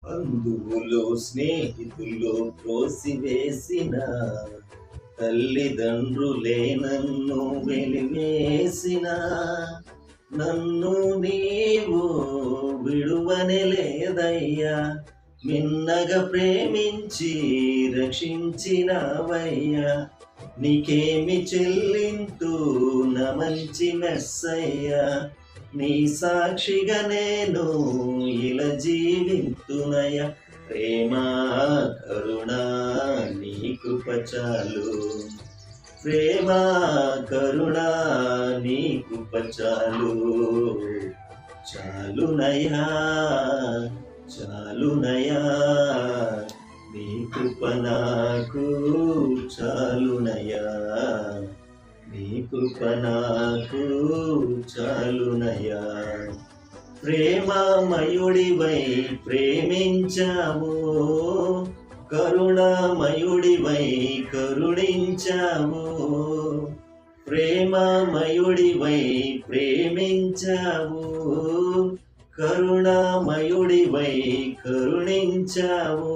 బంధువులు స్నేహితులు త్రోసివేసిన తల్లిదండ్రులే నన్ను వెలివేసిన నన్ను నీవు విడువనే లేదయ్యా, మిన్నగా ప్రేమించి రక్షించినవయ్యా. నీకేమి చెల్లింతు నా మంచి మెస్సయ్యా, నీ సాక్షిగా నేను ఇలా జీవింతునయ. ప్రేమ కరుణ నీ కృప చాలు, ప్రేమ కరుణ నీ కృప చాలు. చాలునయా చాలునయా, నీ కృప నాకు చాలునయా, నీ కృప నాకు చాలునయా. ప్రేమమయుడివై ప్రేమించావు, కరుణామయుడివై కరుణించావు. ప్రేమమయుడివై ప్రేమించావు, కరుణామయుడివై కరుణించావు.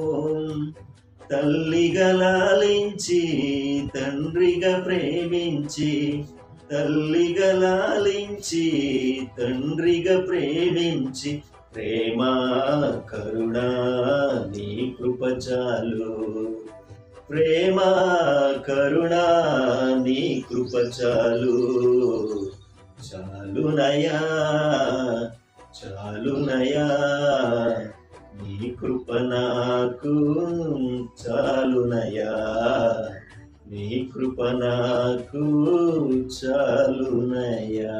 తల్లిగా లాలించి తండ్రిగా ప్రేమించి, తల్లిగా లాలించి తండ్రిగా ప్రేమించి. ప్రేమ కరుణ నీ కృప చాలు, ప్రేమ కరుణ నీ కృప చాలు. చాలునయా చాలునయా, నీ కృప నాకు చాలునయా, నీ కృప నాకు చాలునయా.